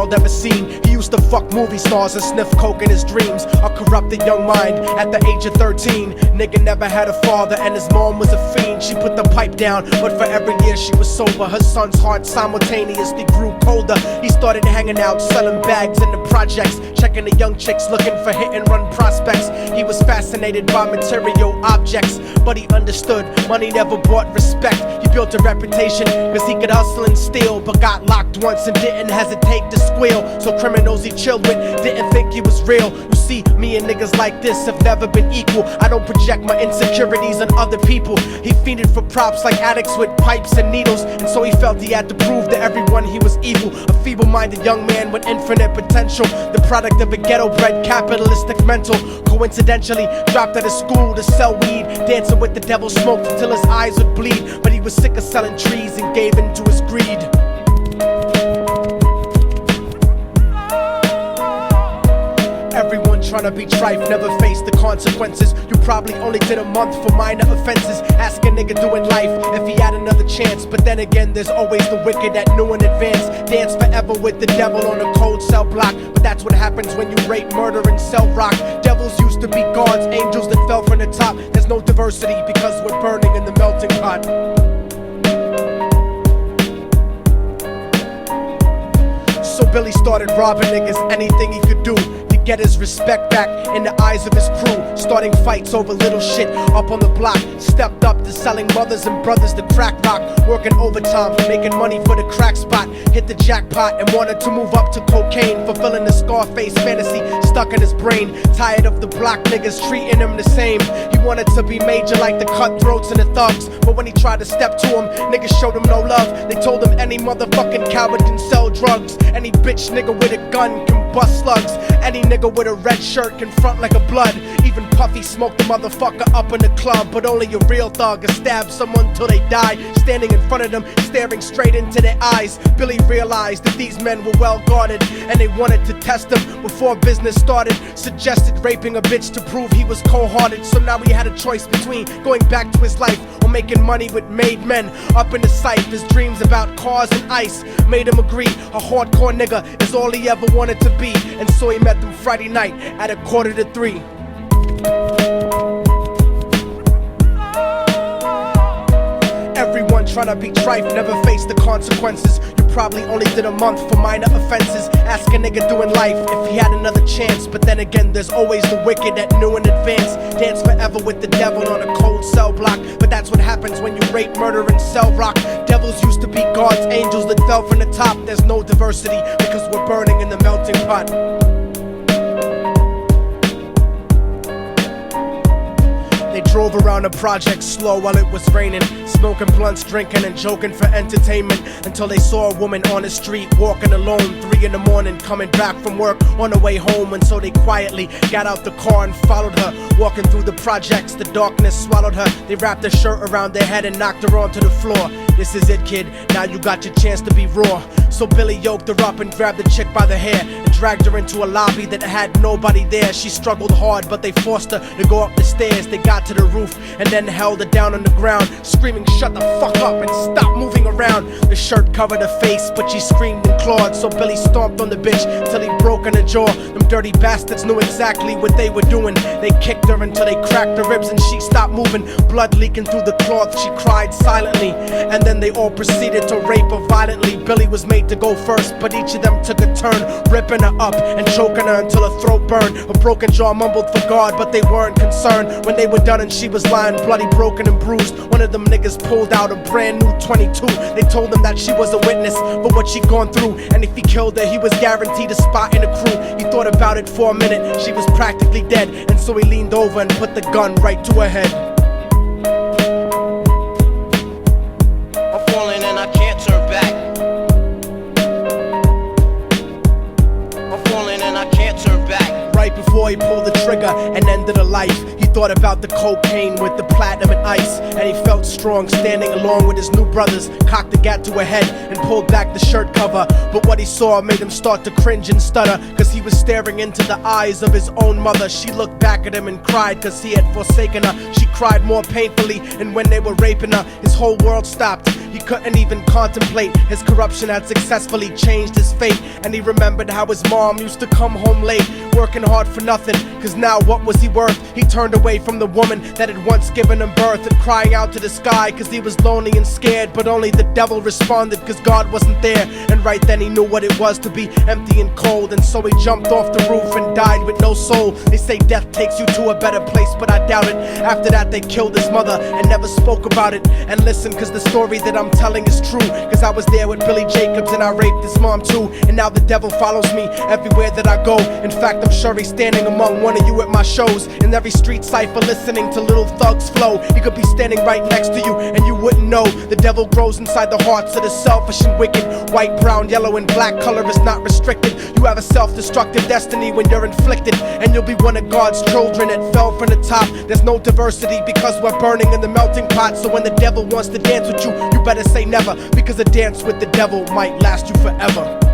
child ever seen. He used to fuck movie stars and sniff coke in his dreams. A corrupted young mind at the age of 13. Nigga never had a father and his mom was a fiend. She put the pipe down, but for every year she was sober. Her son's heart simultaneously grew colder. He started hanging out, selling bags in the projects, checking the young chicks looking for hit and run prospects. He was fascinated by material objects, but he understood money never brought respect. He built a reputation cause he could hustle and steal, but got locked once and didn't hesitate to squeal. So criminals he chilled with didn't think he was real. You see, me and niggas like this have never been equal. I don't project my insecurities on other people. He fiended for props like addicts with pipes and needles, and so he felt he had to prove to everyone he was evil. A feeble-minded young man with infinite potential, the product of a ghetto-bred capitalistic mental. Coincidentally dropped out of school to sell weed, dancing with the devil, smoked until his eyes would bleed. But he was sick of selling trees and gave in to his greed. Everyone tryna be trife, never face the consequences. You probably only did a month for minor offenses. Ask a nigga doing life if he had another chance. But then again, there's always the wicked that knew in advance. Dance forever with the devil on a cold cell block. But that's what happens when you rape, murder, and sell rock. Devils used to be gods, angels that fell from the top. There's no diversity because we're burning in the melting pot. So Billy started robbing niggas, anything he could do to get his respect back in the eyes of his crew. Starting fights over little shit up on the block. Stepped up to selling mothers and brothers to crack rock. Working overtime, making money for the crack spot. Hit the jackpot and wanted to move up to cocaine. Fulfilling the Scarface fantasy stuck in his brain. Tired of the block niggas treating him the same. He wanted to be major like the cutthroats and the thugs. But when he tried to step to him, niggas showed him no love. They told him any motherfucking coward can sell drugs. Any bitch nigga with a gun can bust slugs. Any nigga with a red shirt can front like a blood. Even Puffy smoked the motherfucker up in the club. But only a real thug can stab someone till they die. Standing in front of them, staring straight into their eyes, Billy realized that these men were well guarded, and they wanted to test him before business started. Suggested raping a bitch to prove he was cold-hearted. So now he had a choice between going back to his life or making money with made men. Up in the sight, his dreams about cars and ice made him agree a hardcore nigga is all he ever wanted to be. And so he met them Friday night at 2:45. Everyone tryna be trife, never face the consequences. You probably only did a month for minor offenses. Ask a nigga doing life if he had another chance. But then again, there's always the wicked that knew in advance. Dance forever with the devil on a cold cell block. But that's what happens when you rape, murder, and sell rock. Devils used to be gods, angels that fell from the top. There's no diversity because we're burning in the melting pot. They drove around the project slow while it was raining, smoking blunts, drinking and joking for entertainment, until they saw a woman on the street walking alone, 3 in the morning, coming back from work on the way home. And so they quietly got out the car and followed her. Walking through the projects, the darkness swallowed her. They wrapped her shirt around their head and knocked her onto the floor. This is it, kid, now you got your chance to be raw. So Billy yoked her up and grabbed the chick by the hair and dragged her into a lobby that had nobody there. She struggled hard, but they forced her to go up the stairs. They got to the roof and then held her down on the ground, screaming, "Shut the fuck up and stop moving around." The shirt covered her face, but she screamed and clawed. So Billy stomped on the bitch till he broke in her jaw. Them dirty bastards knew exactly what they were doing. They kicked her until they cracked her ribs and she stopped moving. Blood leaking through the cloth, she cried silently. And then they all proceeded to rape her violently. Billy was made to go first, but each of them took a turn, ripping her up and choking her until her throat burned. Her broken jaw mumbled for God, but they weren't concerned. When they were done and she was lying bloody, broken and bruised, one of them niggas pulled out a brand new 22. They told him that she was a witness for what she'd gone through, and if he killed her, he was guaranteed a spot in the crew. He thought about it for a minute, she was practically dead, and so he leaned over and put the gun right to her head. I'm falling and I can't turn back. I'm falling and I can't turn back. Right before he pulled the trigger and ended her life, he thought about the cocaine with the platinum and ice, and he felt strong standing along with his new brothers. Cocked the gat to her head and pulled back the shirt cover, but what he saw made him start to cringe and stutter, cause he was staring into the eyes of his own mother. She looked back at him and cried cause he had forsaken her. She cried more painfully, and when they were raping her, his whole world stopped. He He couldn't even contemplate. His corruption had successfully changed his fate. And he remembered how his mom used to come home late, working hard for nothing, cause now what was he worth? He turned away from the woman that had once given him birth, and crying out to the sky cause he was lonely and scared. But only the devil responded cause God wasn't there. And right then he knew what it was to be empty and cold, and so he jumped off the roof and died with no soul. They say death takes you to a better place, but I doubt it. After that they killed his mother and never spoke about it. And listen, cause the story that I'm telling is true, cause I was there with Billy Jacobs and I raped his mom too. And now the devil follows me everywhere that I go. In fact, I'm sure he's standing among one of you at my shows, in every street cipher listening to Little Thug's flow. He could be standing right next to you and you wouldn't know. The devil grows inside the hearts of the selfish and wicked. White, brown, yellow and black color is not restricted. You have a self-destructive destiny when you're inflicted, and you'll be one of God's children that fell from the top. There's no diversity because we're burning in the melting pot. So when the devil wants to dance with you, you better say never, because a dance with the devil might last you forever.